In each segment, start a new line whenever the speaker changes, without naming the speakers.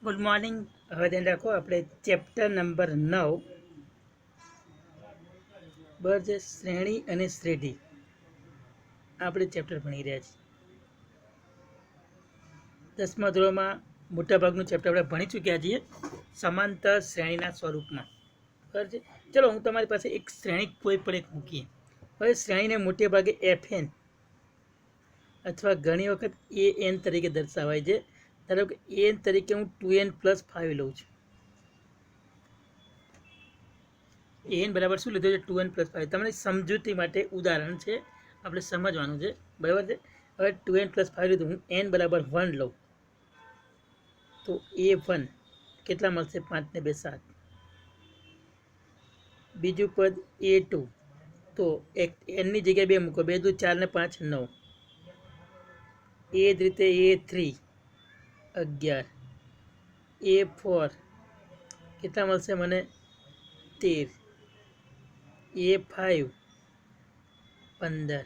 Good morning. હવે ધ્યાન રાખો, આપણે ચેપ્ટર નંબર 9 બસ શ્રેણી અને શ્રેઢી આપણે ચેપ્ટર ભણી રહ્યા છીએ. 10મા ધોરણમાં મોટાભાગનું ચેપ્ટર આપણે ભણી ચૂક્યા છીએ સમાંતર શ્રેણીના સ્વરૂપમાં. બરાબર છે. ચલો, હું તમારી પાસે એક શ્રેણી કોઈ પણ એક મૂકીએ. હવે શ્રેણીને મોટે ભાગે FN અથવા ઘણી વખત AN તરીકે દર્શાવાય છે. ધારો કે AN તરીકે હું 2n+5 લઉં છું. એન બરાબર શું લીધું છે? 2n+5. તમને સમજૂતી માટે ઉદાહરણ છે, આપણે સમજવાનું છે. બરાબર છે. હવે 2n+5 લીધું, હું n બરાબર 1 લઉં તો A1 કેટલા મળશે? 5 ને 2 7. બીજું પદ A2 તો એનની જગ્યાએ 2 મૂકો, 2 દૂ 4 ને 5 9. એ જ રીતે A3 11. A4 કેટલા મળશે મને? 13. A5 15.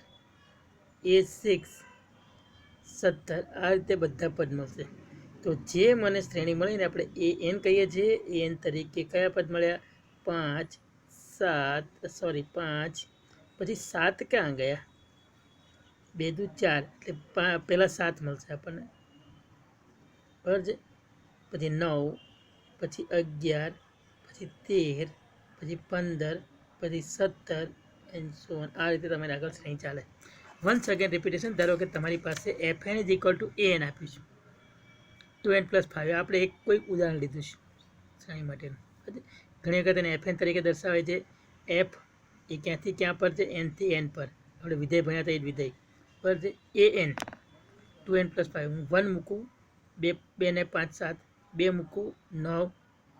A6 17. આ રીતે બધા પદ મળશે. તો જે મને શ્રેણી મળીને આપણે AN કહીએ છીએ. AN તરીકે કયા પદ મળ્યા? 5 પછી 7 ક્યાં ગયા? 2 દૂ 4 એટલે પહેલાં 7 મળશે આપણને. બરાબર છે. પછી 9, પછી 11, પછી 13, પછી 15, પછી 17 એન્ડ સો ઓન. આ રીતે તમારે આગળ શ્રેણી ચાલે. Once again repetition. ધારો કે તમારી પાસે FN = AN આપ્યું છે, 2n+5. આપણે એક કોઈ ઉદાહરણ લીધું છે શ્રેણી માટેનું. ઘણી વખત એને FN તરીકે દર્શાવે છે. F એ ક્યાંથી ક્યાં પર છે? N થી N પર. આપણે વિધેય ભણ્યા હતા એ જ વિધેય પર છે. AN 2n+5 હું 1 મૂકું, 2 ને 5 7, 2 મૂકું 9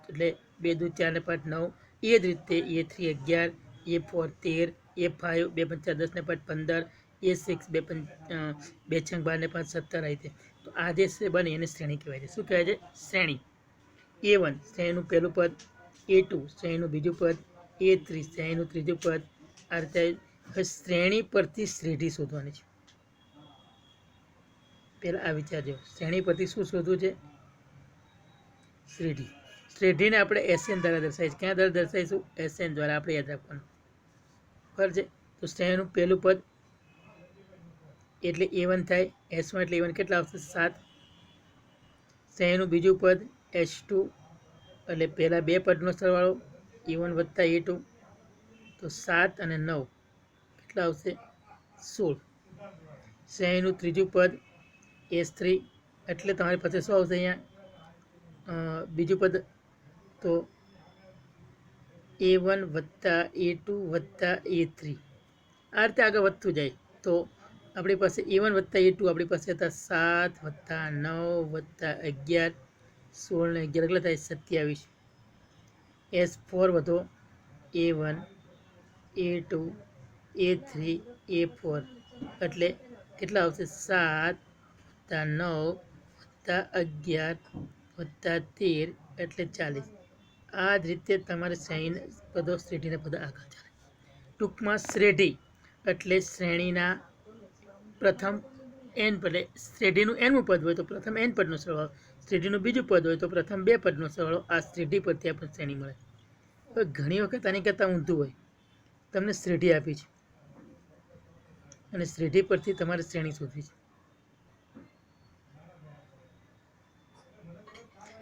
એટલે 2 દૂ 4 ને 5 9. એ જ રીતે A3 11, A4 13, A5 2 5 10 ને 5 15, A6 2 6 12 ને 5 17. આ રીતે. તો આ જે બને એને શ્રેણી કહેવાય છે. શું કહેવાય છે? શ્રેણી. A1 શ્રેણીનું પહેલું પદ, A2 શ્રેણીનું બીજું પદ, A3 શ્રેણીનું ત્રીજું પદ. આ રીતે હવે શ્રેણી પરથી શ્રેઢી શોધવાની છે. પહેલાં આ વિચારજો, શ્રેણી પરથી શું શોધવું છે? શ્રેઢી. શ્રેઢીને આપણે SN દ્વારા દર્શાવીશું. ક્યાં દ્વારા દર્શાવીશું? SN દ્વારા. આપણે યાદ રાખવાનું. બરાબર છે. તો શ્રેણીનું પહેલું પદ એટલે A1 થાય. S1 એટલે A1 કેટલા આવશે? 7. શ્રેણીનું બીજું પદ S2 એટલે પહેલા 2 પદનો સરવાળો A1 વત્તા A2 તો 7 અને 9 કેટલા આવશે? 16. શ્રેણીનું ત્રીજું પદ S3 એટલે તમારી પાસે શું આવશે? અહીંયા બીજું પદ તો A1 વત્તા A2 વત્તા A3. આ રીતે આગળ વધતું જાય. તો આપણી પાસે A1 વત્તા A2 આપણી પાસે હતા 7 વત્તા 9 વત્તા 11, 16 ને 11 કેટલા થાય? 27. S4 વધો A1 A2 A3 A4 એટલે કેટલા આવશે? 7 વત્તા 9 વત્તા 11 વત્તા 13 એટલે 40. આ જ રીતે તમારે શ્રેણી પદો શ્રેઢીના પદો આગળ ચાલે. ટૂંકમાં શ્રેઢી એટલે શ્રેણીના પ્રથમ n પદ. શ્રેઢીનું nમું પદ હોય તો પ્રથમ n પદનો સરવાળો, શ્રેઢીનું બીજું પદ હોય તો પ્રથમ 2 પદનો સરવાળો. આ શ્રેઢી પરથી આપણને શ્રેણી મળે. હવે ઘણી વખત આની કરતાં ઊંધું હોય. તમને શ્રેઢી આપી છે અને શ્રેઢી પરથી તમારે શ્રેણી શોધવી છે.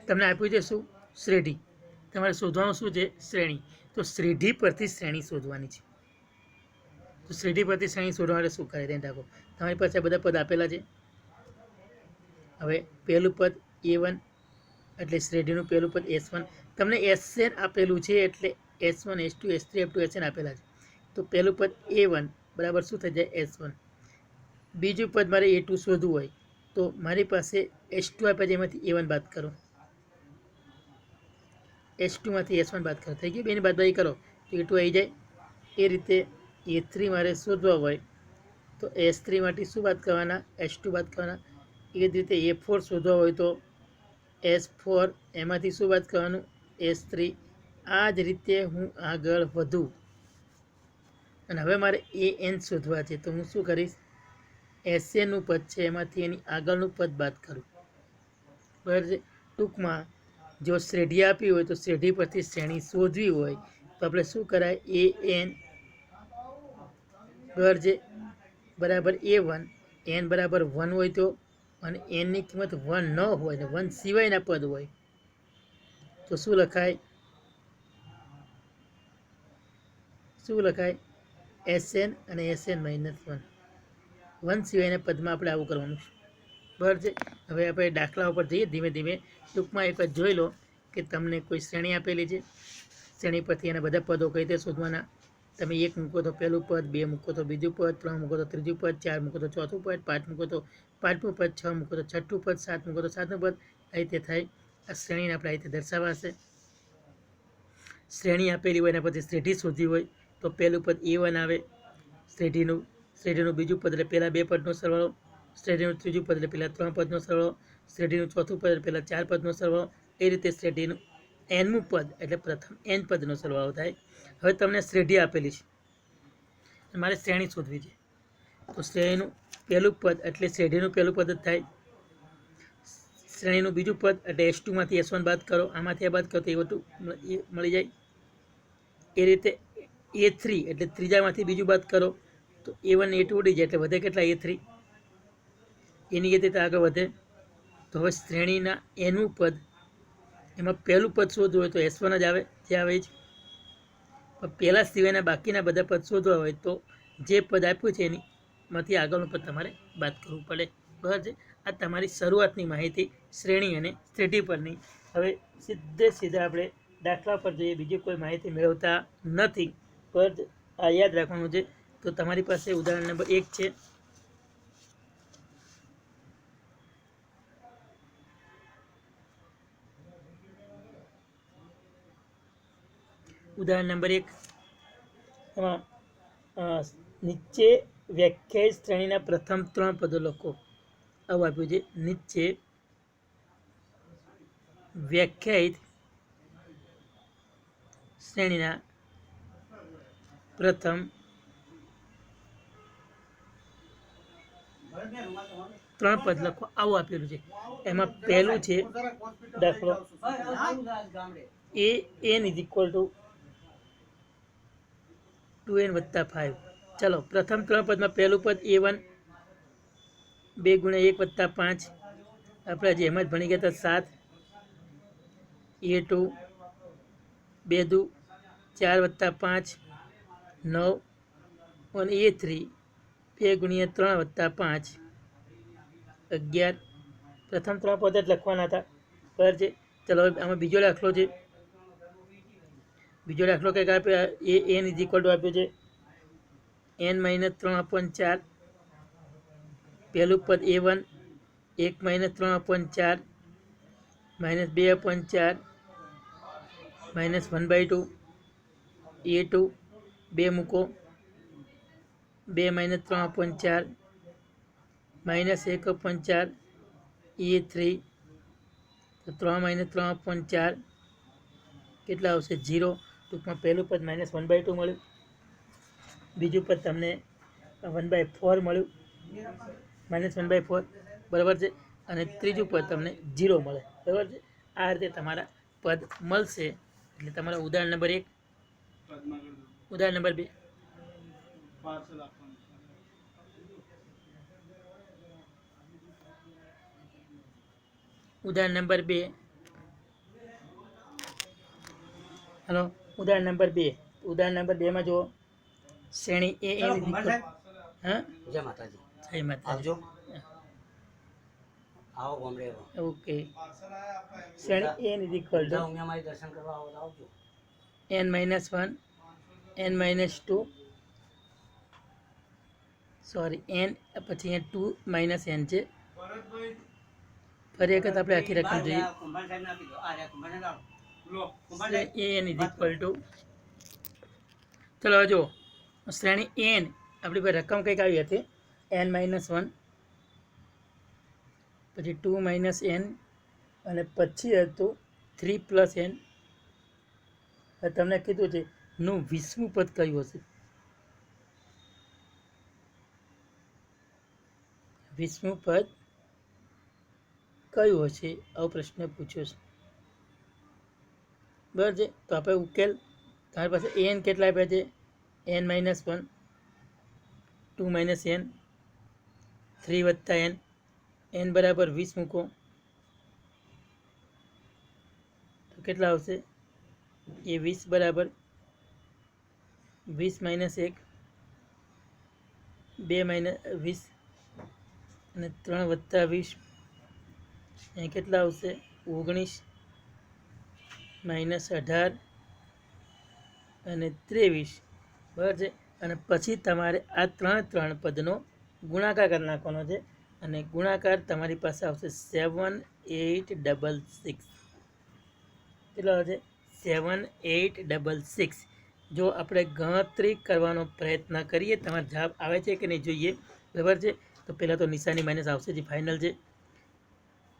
તમને આપ્યું છે શું? શ્રેઢી. તમારે શોધવાનું શું છે? શ્રેણી. તો શ્રેઢી પરથી શ્રેણી શોધવાની છે. તો શ્રેઢી પરથી શ્રેણી શોધવા માટે શું કરે? ધ્યાન રાખો, તમારી પાસે બધા પદ આપેલા છે. હવે પહેલું પદ A1 એટલે શ્રેઢીનું પહેલું પદ S1. તમને SN આપેલું છે એટલે S1 S2 S3 up to SN આપેલા છે. તો પહેલું પદ A1 બરાબર શું થઈ જાય? S1. બીજું પદ મારે A2 શોધવું હોય તો મારી પાસે S2 આપ્યા છે, એમાંથી A1 બાદ કરો, S2 માંથી S1 બાદ કરો, થઈ ગયું. બેની બાદબાકી કરો તો A2 આવી જાય. એ રીતે A3 મારે શોધવા હોય તો S3 માટે શું બાદ કરવાના? S2 બાદ કરવાના. એ જ રીતે A4 શોધવા હોય તો S4 એમાંથી શું બાદ કરવાનું? S3. આ જ રીતે હું આગળ વધું અને હવે મારે AN શોધવા છે તો હું શું કરીશ? SNનું પદ છે એમાંથી એની આગળનું પદ બાદ કરું. બરાબર છે. ટૂંકમાં જો શ્રેઢી આપી હોય તો શ્રેઢી પરથી શ્રેણી શોધવી હોય તો આપણે શું કરાય, એ એન ગરજે બરાબર A1, એન બરાબર 1 હોય તો, અને એનની કિંમત 1 ન હોય ને 1 સિવાયના પદ હોય તો શું લખાય, SN અને SN -1, 1 સિવાયના પદમાં આપણે આવું કરવાનું છે. બરાબર છે. હવે આપણે દાખલા ઉપર જઈએ ધીમે ધીમે. ટૂંકમાં એક જ જોઈ લો કે તમને કોઈ શ્રેણી આપેલી છે, શ્રેણી પરથી એના બધા પદો કઈ રીતે શોધવાના. તમે 1 મૂકો તો પહેલું પદ, 2 મૂકો તો બીજું પદ, 3 મૂકો તો ત્રીજું પદ, 4 મૂકો તો ચોથું પદ, 5 મૂકો તો પાંચમું પદ, 6 મૂકો તો છઠ્ઠું પદ, 7 મૂકો તો સાતમું પદ. આ રીતે થાય. આ શ્રેણીને આપણે આ રીતે દર્શાવાશે. શ્રેણી આપેલી હોય એના પછી શ્રેઢી શોધવી હોય તો પહેલું પદ A1 આવે, શ્રેઢીનું બીજું પદ એટલે પહેલા 2 પદનો સરવાળો, શ્રેઢીનું ત્રીજું પદ એટલે પહેલા 3 પદનો સરવાળો, શ્રેઢીનું ચોથું પદ એટલે પહેલા 4 પદનો સરવાળો. એ રીતે શ્રેઢીનું nમું પદ એટલે પ્રથમ n પદનો સરવાળો થાય. હવે તમને શ્રેઢી આપેલી છે, મારે શ્રેણી શોધવી છે, તો શ્રેણીનું પહેલું પદ એટલે શ્રેઢીનું પહેલું પદ જ થાય. શ્રેણીનું બીજું પદ એટલે S2 માંથી S1 બાદ કરો, આમાંથી આ બાદ કરો તો A2 મળી જાય. એ રીતે A3 એટલે ત્રીજામાંથી બીજું બાદ કરો તો A1 A2 ઉડી જાય એટલે વધે કેટલા, A3. એની રીતે આગળ વધે. તો હવે શ્રેણીના nમું પદ એમાં પહેલું પદ શોધવું હોય તો S1 જ આવે, જે આવે જ. પણ પહેલા સિવાયના બાકીના બધા પદ શોધવા હોય તો જે પદ આપ્યું છે એનીમાંથી આગળનું પદ તમારે બાદ કરવું પડે. બરાબર છે. આ તમારી શરૂઆતની માહિતી શ્રેણી અને શ્રેઢી પરની. હવે સીધા આપણે દાખલા પર જઈએ, બીજી કોઈ માહિતી મેળવતા નથી. બરાબર, આ યાદ રાખવાનું છે. તો તમારી પાસે ઉદાહરણ નંબર 1 છે. ઉદાહરણ નંબર 1, એમાં નીચે વ્યાખ્યાયિત શ્રેણીના પ્રથમ 3 પદો લખો. આવું આપ્યું છે. નીચે વ્યાખ્યાયિત શ્રેણીના પ્રથમ 3 પદ લખો, આવું આપેલું છે. એમાં પહેલું છે દાખલો an = 2n + 5. ચલો, પ્રથમ 3 પદમાં પહેલું પદ A1 2 × 1 + 5, આપણે હજી એમ જ ભણી ગયા હતા 7. A2 2 દુ 4 + 5 9, અને A3 2 × 3 + 5 11. પ્રથમ 3 પદ જ લખવાના હતા. બરાબર છે. ચલો, આમાં બીજો દાખલો છે. બીજો દાખલો કંઈક આપ્યો, an = આપ્યો છે n - 3/4. પહેલું પદ A1 1 - 3/4 -2/4 -1/2. A2 2 મૂકો, 2 - 3/4 -1/4. A3 3 - 3/4 કેટલા આવશે, 0. ટૂંકમાં પહેલું પદ -1/2 મળ્યું, બીજું પદ તમને 1/4 મળ્યું, -1/4. બરાબર છે. અને ત્રીજું પદ તમને 0 મળે. બરાબર છે. આ રીતે તમારા પદ મળશે. એટલે તમારા ઉદાહરણ નંબર 1. ઉદાહરણ નંબર 2. ઉદાહરણ નંબર 2. હલો, ઉદાહરણ નંબર 2. ઉદાહરણ નંબર 2 માં જો શ્રેણી an જય માતાજી. ઓકે. શ્રેણી an = n - 1 n - 2, sorry n પછી અહીંયા 2 - n છે. ફરી વખત આપણે આખી રકમ જોઈએ. an = ચલો જો શ્રેણી n આપણી પાસે રકમ કંઈક આવી હતી n - 1, પછી 2 - n, અને પછી હતું 3 + n. તમને કીધું છે નું 20મું પદ કયું હશે. 20મું પદ કયું હશે, આવો પ્રશ્ન પૂછ્યો છે. બરાબર છે. તો આપણે ઉકેલ તમારી પાસે એન કેટલા આપ્યા છે, n-1, 2 - n, 3 + n બરાબર 20 મૂકો તો કેટલા આવશે, એ 20 બરાબર 20 - 1, 2 - 20 અને 3 + 20 અહીં કેટલા આવશે, 19 - 18 અને 23, બરાબર છે. અને પછી તમારે આ ત્રણ પદનો ગુણાકાર કરી નાખવાનો છે અને ગુણાકાર તમારી પાસે આવશે 7866. કેટલો આવશે, 7866. જો આપણે ગણતરી કરવાનો પ્રયત્ન કરીએ, તમારો જવાબ આવે છે કે નહીં જોઈએ, બરાબર છે. તો પહેલાં તો નિશાની માઇનસ આવશે જે ફાઇનલ છે.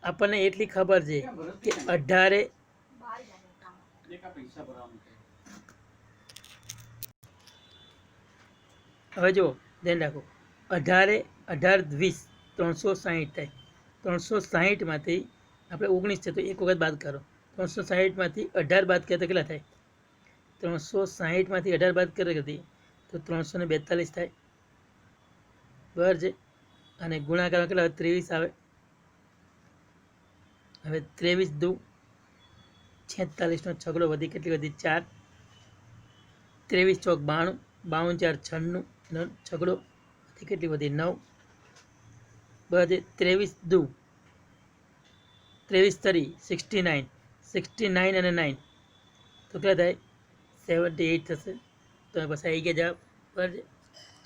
આપણને એટલી ખબર છે કે 18 હવે જો ધ્યાન રાખો, 18 + 20 360 થાય. 360માંથી આપણે 19 છે તો એક વખત બાદ કરો, 360માંથી 18 બાદ કરીએ તો કેટલા થાય, 360માંથી 18 બાદ કરીએ તો 342 થાય, બરાબર છે. અને ગુણાકારમાં કેટલા 23 આવે. હવે 23 દુ 46નો છગડો વધી, કેટલી વધી 4, 23 ચોક 92, 52 4 96 નો છગડો વધી, કેટલી વધી 9, બરાબર. 23 દુ 23 તરી 69, 69 અને 9 તો કેટલા થાય, 78 થશે. તો બસ આવી ગયા જવાબ, બરાબર.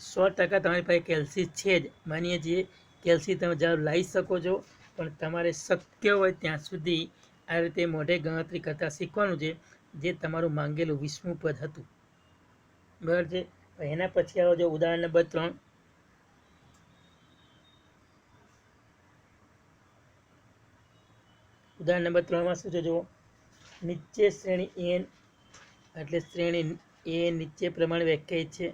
100% તમારી પાસે કેલ્સી છે જ, માનીએ છીએ કેલ્સી તમે જવાબ લાવી શકો છો, પણ તમારે શક્ય હોય ત્યાં સુધી આ રીતે મોઢે ગણતરી કરતાં શીખવાનું છે, જે તમારું માંગેલું 20મું પદ હતું, બરાબર છે. એના પછી આવો જો ઉદાહરણ નંબર 3. ઉદાહરણ નંબર 3માં શું છે જુઓ, નીચે શ્રેણી n એટલે શ્રેણી એ નીચે પ્રમાણે વ્યાખ્યાયિત છે.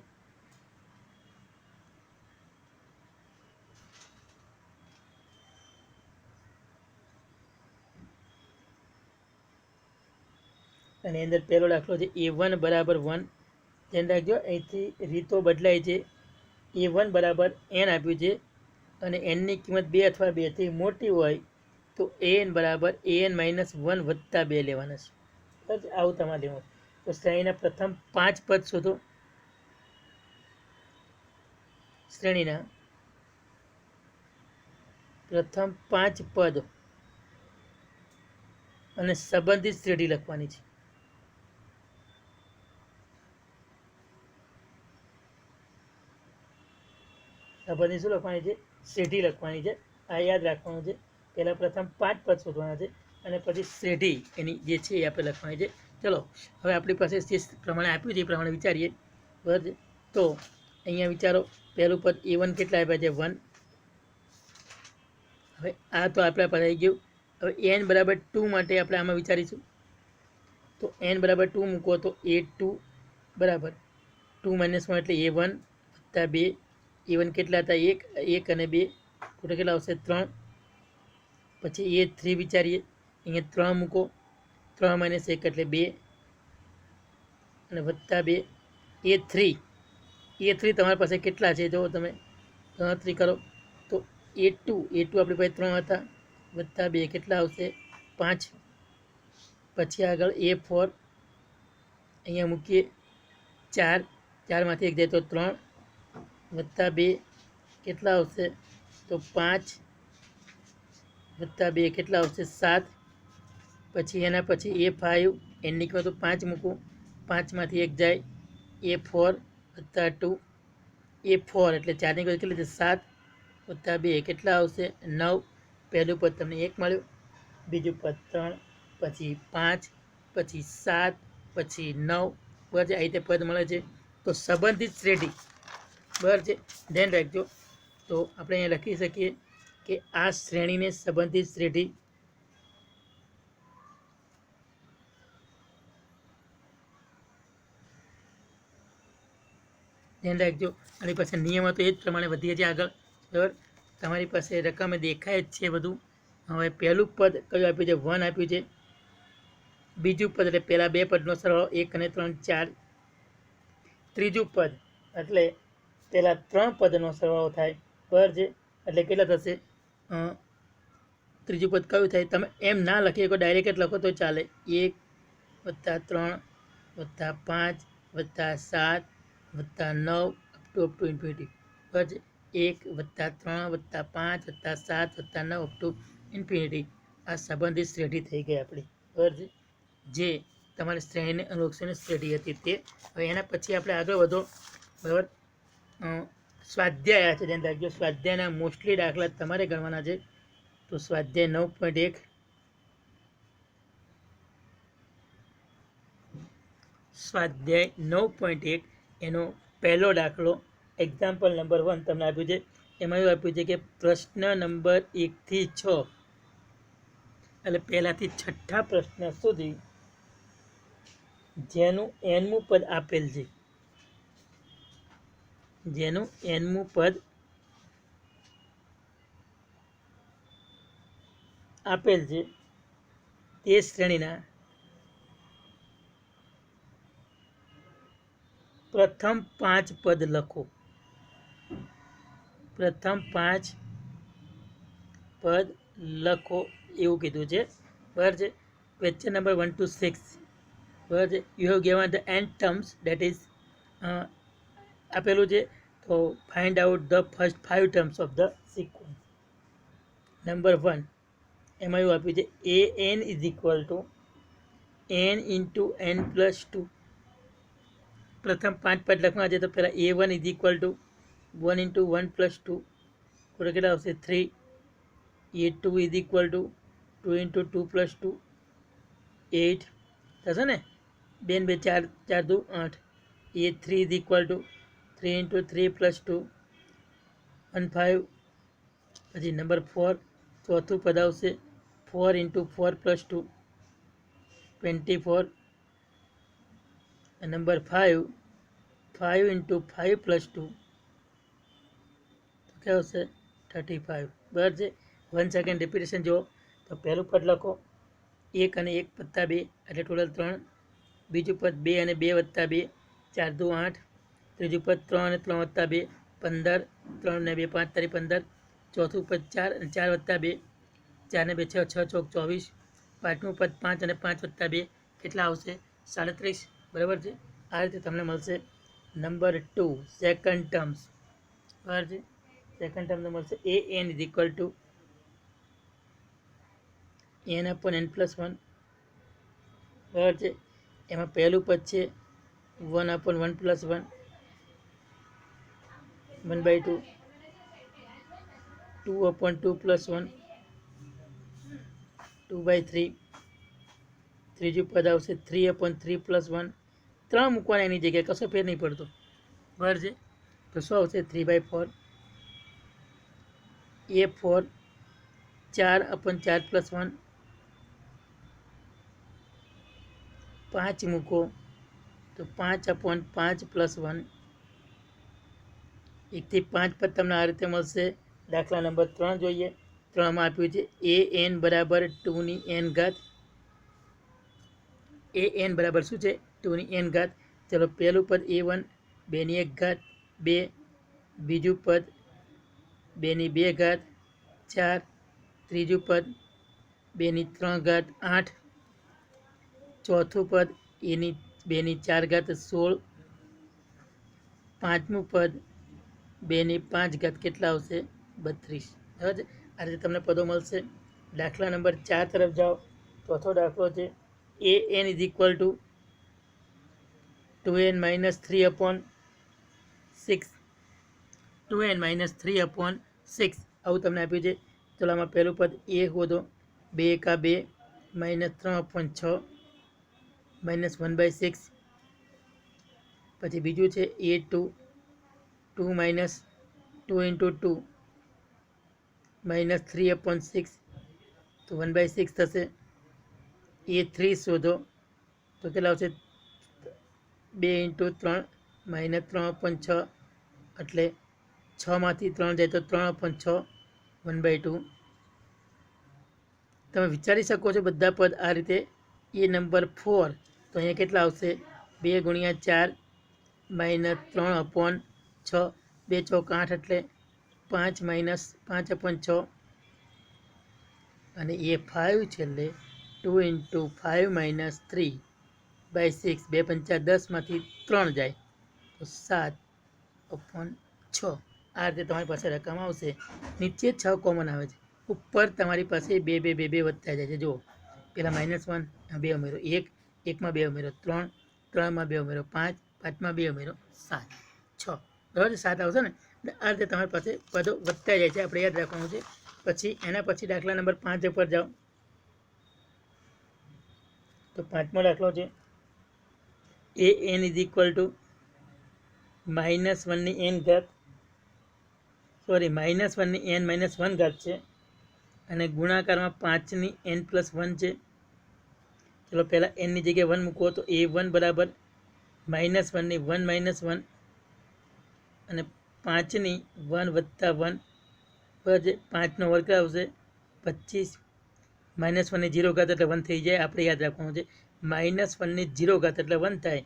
અને અંદર પહેલો દાખલો છે a1 = 1. ધ્યાન રાખજો, અહીંથી રીતો બદલાય છે. a1 બરાબર n આપ્યું છે અને nની કિંમત 2 અથવા 2થી મોટી હોય તો an બરાબર an - 1 + 2 લેવાના છે, બરાબર. આવું તમારે લેવાનું. તો શ્રેણીના પ્રથમ 5 પદ શોધો, શ્રેણીના પ્રથમ 5 પદ અને સંબંધિત શ્રેણી લખવાની છે. સંબંધિત શું લખવાની છે, શ્રેઢી લખવાની છે. આ યાદ રાખવાનું છે. પહેલાં પ્રથમ 5 પદ શોધવાના છે અને પછી શ્રેઢી એની જે છે એ આપણે લખવાની છે. ચલો હવે આપણી પાસે જે પ્રમાણે આપ્યું છે એ પ્રમાણે વિચારીએ, બરાબર. તો અહીંયા વિચારો, પહેલું પદ a1 કેટલા આપ્યા છે, 1. હવે આ તો આપણા પાસે આવી ગયું. હવે n બરાબર 2 માટે આપણે આમાં વિચારીશું. તો n બરાબર 2 મૂકો તો a2 બરાબર 2 - 1 એટલે a1 + 2. a1 કેટલા હતા, 1 અને 2 ટોટલ કેટલા આવશે, 3. પછી a3 વિચારીએ, અહીંયા 3 મૂકો, 3 - 1 એટલે 2 અને +2. a3 તમારી પાસે કેટલા છે જો તમે ગણતરી કરો તો a2 આપણી પાસે 3 હતા, +2 કેટલા આવશે, 5. પછી આગળ a4 અહીંયા મૂકીએ, 4, 4માંથી 1 જાય તો 3, +2 કેટલા આવશે, તો 5 +2 કેટલા આવશે, 7. પછી એના પછી a5, એની કિંમત તો 5 મૂકું, 5માંથી 1 જાય, a4 + 2, a4 એટલે 4ની કિંમત કેટલી છે, 7 +2 કેટલા આવશે, 9. પહેલું પદ તમને 1 મળ્યું, બીજું પદ 3, પછી 5, પછી 7, પછી 9, બરાબર છે. આ રીતે પદ મળે છે. તો સંબંધિત શ્રેઢી, બરાબર છે, ધ્યાન રાખજો. તો આપણે અહીંયા લખી શકીએ કે આ શ્રેણીને સંબંધિત શ્રેઢી ધ્યાન રાખજો. આની પાસે નિયમો તો એ જ પ્રમાણે વધીએ છીએ આગળ, બરાબર. તમારી પાસે રકમ દેખાય જ છે બધું. હવે પહેલું પદ કયું આપ્યું છે, 1 આપ્યું છે. બીજું પદ એટલે પહેલાં બે પદનો સરવાળો 1 અને 3 4. ત્રીજું પદ એટલે પહેલાં 3 પદનો સરવાળો થાય બરાબર છે, એટલે કેટલા થશે? ત્રીજું પદ કયું થાય? તમે એમ ના લખી શકો, ડાયરેક્ટ જ લખો તો ચાલે. 1 + 3 + 5 + 7 + 9 અપ ટુ ઇન્ફિનિટી. બરાબર છે, 1 + 3 + 5 + 7 + 9 અપ ટુ ઇન્ફિનિટી. આ સંબંધિત શ્રેણી થઈ ગઈ આપણી. બરાબર છે, જે તમારી શ્રેણીને અનુલક્ષીને શ્રેણી હતી તે. હવે એના પછી આપણે આગળ વધો. બરાબર, સ્વાધ્યાય છે, ધ્યાન રાખજો. સ્વાધ્યાયના મોસ્ટલી દાખલા તમારે ગણવાના છે. તો સ્વાધ્યાય 9.1, સ્વાધ્યાય 9.1 એનો પહેલો દાખલો એક્ઝામ્પલ નંબર 1 તમને આપ્યું છે. એમાં એવું આપ્યું છે કે પ્રશ્ન નંબર 1 થી 6 એટલે પહેલાથી છઠ્ઠા પ્રશ્ન સુધી જેનું nમું પદ આપેલ છે, જેનું nમું પદ આપેલ છે તે શ્રેણીના પ્રથમ 5 પદ લખો. પ્રથમ 5 પદ લખો એવું કીધું છે. બરાબર છે, ક્વેશ્ચન નંબર 1 to 6. બરાબર છે, you have given the n terms, that is આપેલું છે. તો find out the first 5 terms of the sequence. Number 1 એમાં એવું આપ્યું છે an = n × n + 2. પ્રથમ 5 પદ લખવા છે તો પહેલાં a1 = 1 × 1 + 2. તો કેટલા આવશે? 3. a2 = 2 × 2 + 2, 8 થશે ને? 2 2 4, 4 2 8. a3 = 3 × 3 + 2, 15. પછી નંબર 4 ચોથું પદ આવશે 4 × 4 + 2, 24. નંબર 5 5 × 5 + 2, તો क्या આવશે? 35. બરાબર છે. 1 સેકન્ડ રિપીટેશન જુઓ. તો પહેલું પદ લખો 1 અને 1 + 2 એટલે ટોટલ 3. બીજું પદ 2 અને 2 + 2, 4 2 8. ત્રીજું પદ 3 અને 3 + 2, 15. 3 ને 2 5 તારી 15. ચોથું પદ 4 અને 4 + 2, 4 ને 2 6, 6 ચોક 24. પાંચમું પદ 5 અને 5 + 2 કેટલા આવશે? 37. બરાબર છે. આ રીતે તમને મળશે. Number 2 second terms. બરાબર છે, સેકન્ડ ટર્મ મળશે an = n / n + 1. બરાબર છે, એમાં પહેલું પદ છે 1 / 1 + 1, 1/2. 2 / 2 + 1, 2/3. ત્રીજું પદ આવશે 3 / 3 + 1. 3 મૂકવાના એની જગ્યાએ, કશો ફેર નહીં પડતો. બરાબર છે, તો શું આવશે? 3/4. a4 4 / 4 + 1, 5 મૂકો તો 5 / 5 + 1. 1 થી 5 પદ તમને આ રીતે મળશે. દાખલા નંબર 3 જોઈએ. 3માં આપ્યું છે an = 2n ઘાત. an બરાબર શું છે? 2n ઘાત. ચલો, પહેલું પદ a1 2 / 1 ઘાત 2. બીજું પદ 2 / 2 ઘાત 4. ત્રીજું પદ 2 / 3 ઘાત 8. ચોથું પદ 2 / 4 ઘાત 16. પાંચમું પદ 2 / 5 ઘાત કેટલા આવશે? 32. બરાબર છે, આ રીતે તમને પદો મળશે. દાખલા નંબર 4 તરફ જાઓ. ચોથો દાખલો છે an = 2n - 3/6. 2n - 3/6 આવું તમને આપ્યું છે. ચલો, આમાં પહેલું પદ a શોધો. 2 × 2 -3/6 -1/6. પછી બીજું છે a2 2 - 2 × 2 -3/6, તો 1/6 થશે. a3 શોધો તો કેટલા આવશે? 2 × 3 -3/6 એટલે 6 માંથી 3 જાય તો 3/6, 1/2. તમે વિચારી શકો છો બધા પદ આ રીતે એ નંબર 4 તો અહીંયા કેટલા આવશે 2 ગુણ્યા 4 માઇનસ 3/6 2 ચોક 8 એટલે 5 માઇનસ 5/6 અને એ 5 છેલ્લે 2 × 5 માઇનસ 3/6 2 પંચા 10 માંથી 3 જાય તો 7/6 આ રીતે તમારી પાસે રકમ આવશે નીચે 6 કોમન આવે છે ઉપર તમારી પાસે 2 2 2 2 વધતા જાય છે જુઓ પેલા -1 2 ઉમેરો 1 1 માં 2 ઉમેરો 3 3 માં 2 ઉમેરો 5 5 માં 2 ઉમેરો 7 6 બરાબર 7 આવશે ને આ રીતે તમારી પાસે પદો વધતા જાય છે આપણે યાદ રાખવાનું છે પછી એના પછી દાખલા નંબર 5 ઉપર જાઓ તો પાંચમો દાખલો છે an = -1 ની n ઘાત સોરી -1 ની n - 1 ઘાત છે અને ગુણાકારમાં 5 ની n + 1 છે ચલો પહેલા n ની જગ્યાએ 1 મૂકો તો a1 બરાબર -1 ની 1 - 1 અને 5 ની 1 + 1 બરાબર 5 નો વર્ગ આવશે 25 -1 ની 0 ઘાત એટલે 1 થઈ જાય આપણે યાદ રાખવાનું છે -1 ની 0 ઘાત એટલે 1 થાય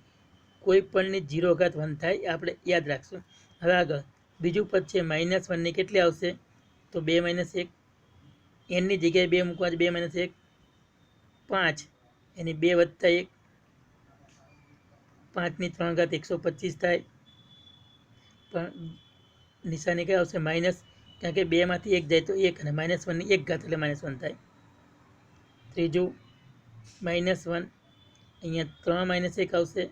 કોઈ પણ ની 0 ઘાત 1 થાય આપણે યાદ રાખશું હવે આગળ બીજું પદ છે -1 ની કેટલી આવશે તો 2 - 1 n ની જગ્યાએ 2 મૂકવા 2 - 1 5 એની 2 + 1 5 ની 3 ઘાત 125 થાય પણ નિશાની કઈ આવશે માઇનસ કારણ કે 2 માંથી 1 જાય તો 1 અને -1 ની 1 ઘાત એટલે -1 થાય ત્રીજું -1 અહીંયા 3 - 1 આવશે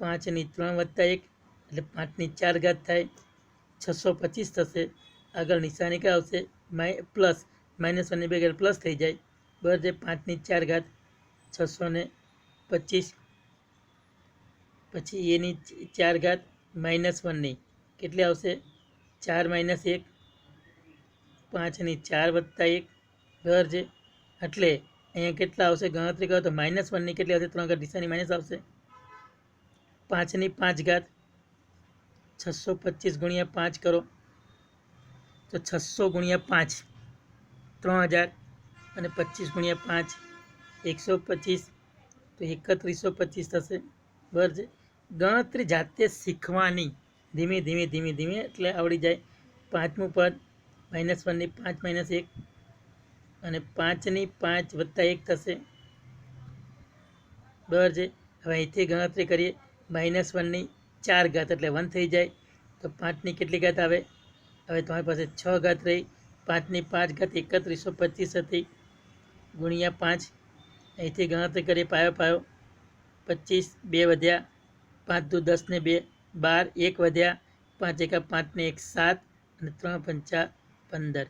5 ની 3 + 1 એટલે 5 ની 4 ઘાત થાય 625 થશે આગળ નિશાની કઈ આવશે પ્લસ -1 ની 2 ઘાત પ્લસ થઈ જાય બરાબર 5 ની 4 ઘાત 625 પછી એની 4 ઘાત -1 ની કેટલી આવશે 4 - 1 5 ની 4 + 1 બરાબર છે એટલે અહીંયા કેટલા આવશે ગણતરી કરો તો -1 ની કેટલી આવશે 3 ઘાત નિશાની માઇનસ આવશે 5 ની 5 ઘાત 625 ગુણ્યા 5 કરો તો 600 ગુણ્યા 5 3000 અને 25 ગુણ્યા 5 125 તો 3125 થશે બરાબર છે ગણતરી જાતે શીખવાની ધીમે ધીમે એટલે આવડી જાય પાંચમું પદ -1 ની 5 - 1 અને 5 ની 5 + 1 થશે બરાબર છે હવે અહીંથી ગણતરી કરીએ -1 ની 4 ઘાત એટલે 1 થઈ જાય તો 5 ની કેટલી ઘાત આવે હવે તમારી પાસે 6 ઘાત રહી 5 ની 5 ઘાત 3125 હતી ગુણ્યા 5 અહીંથી ગણતરી કરીએ પાયો 25 2 વધ્યા 5 દુ 10 ને 2 12 1 વધ્યા 5 એકા 5 ને 1 7 અને 3 પંચા 15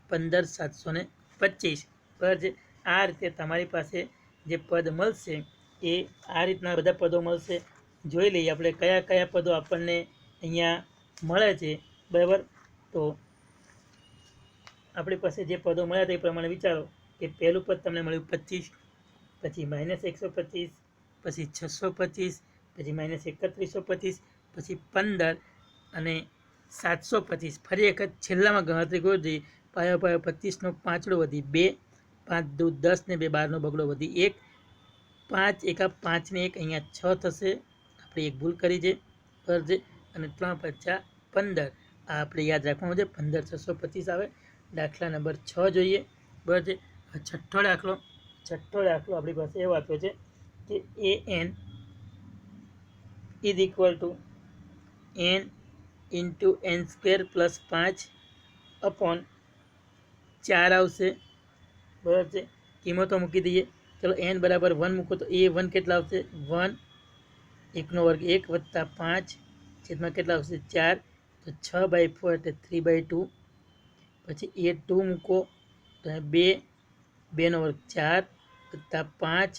15725 બરાબર છે આ રીતે તમારી પાસે જે પદ મળશે એ આ રીતના બધા પદો મળશે જોઈ લઈએ આપણે કયા કયા પદો આપણને અહીંયા મળે છે બરાબર તો આપણી પાસે જે પદો મળ્યા તે પ્રમાણે વિચારો કે પહેલું પદ તમને મળ્યું 25 પછી -125 પછી 625 પછી -3125 પછી 15 અને 725 ફરી વખત છેલ્લામાં ગણતરી કરી દઈએ પાયો 25 નો પાંચડો વધી 2 5 દુ 10 ને 2 12 નો બગડો વધી 1 5 એકા 5 ને 1 અહીંયા 6 થશે આપણે એક ભૂલ કરી છે બરાબર છે અને 3 પંચા 15 આ આપણે યાદ રાખવાનું છે 15 625 આવે દાખલા નંબર 6 જોઈએ બરાબર છે છઠ્ઠો દાખલો આપણી પાસે એવો આપ્યો છે કે an = n × n² + 5/4 આવશે બરાબર છે કિંમતો મૂકી દઈએ ચલો n બરાબર 1 મૂકો તો a1 કેટલા આવશે 1 1 નો વર્ગ 1 વત્તા 5 છેદમાં કેટલા આવશે 4 તો 6/4 એટલે 3/2 પછી a2 મૂકો તો 2 2 નો વર્ગ 4 વત્તા 5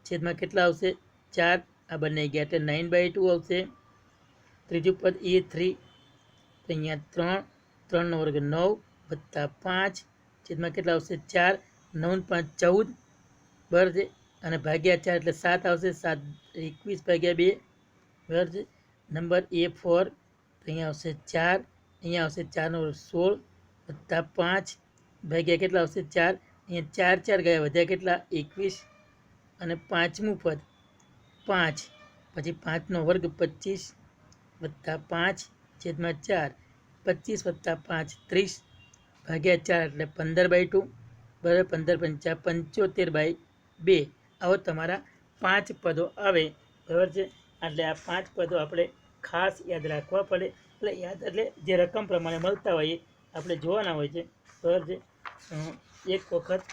છેદમાં કેટલા આવશે 4 આ બંને ગયા એટલે 9/2 આવશે ત્રીજું પદ a3 તો અહીંયા 3 3 નો વર્ગ 9 વત્તા 5 છેદમાં કેટલા આવશે 4 9 5 14 બરાબર છે અને ભાગ્યા 4 એટલે 7 આવશે 7 21/2 બરાબર છે નંબર a4 તો અહીંયા આવશે 4 અહીંયા આવશે 4 નો વર્ગ 16 વત્તા 5 ભાગ્યા કેટલા આવશે 4 અહીંયા 4 4 ગયા વધ્યા કેટલા 21 અને પાંચમું પદ 5, પછી 5નો વર્ગ 25 વત્તા 5/4, 25 + 5 30 ભાગ્યા 4 એટલે 15/2 બરાબર. 15 × 5 = 75/2. આવો તમારા 5 પદો આવે, બરાબર છે. એટલે આ 5 પદો આપણે ખાસ યાદ રાખવા પડે. એટલે જે રકમ પ્રમાણે મળતા હોય એ આપણે જોવાના હોય છે, બરાબર છે. એક વખત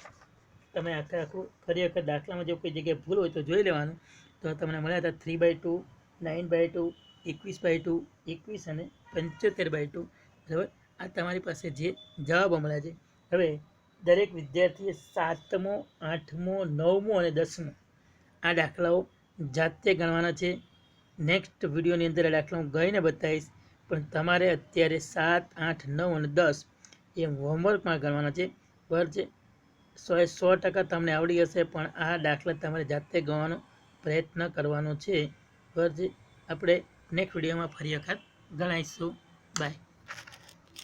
તમે આખું ફરી વખત દાખલામાં જો કોઈ જગ્યાએ ભૂલ હોય તો જોઈ લેવાનું. તો તમને મળ્યા હતા 3/2, 9/2, 21/2, 21 અને 75/2. બરાબર. આ તમારી પાસે જે જવાબો મળ્યા છે. હવે દરેક વિદ્યાર્થીએ 7મો, 8મો, 9મો અને 10મો આ દાખલાઓ જાતે ગણવાના છે. નેક્સ્ટ વિડીયોની અંદર આ દાખલા હું ગઈને બતાવીશ, પણ તમારે અત્યારે 7, 8, 9 અને 10 એ હોમવર્કમાં ગણવાના છે, બરાબર છે. 100% તમને આવડી જશે, પણ આ દાખલા તમારે જાતે ગણવાનો પ્રયત્ન કરવાનો છે, બરાબર છે. આપણે નેક્સ્ટ વિડીયોમાં ફરી વખત ગણાવીશું. બાય.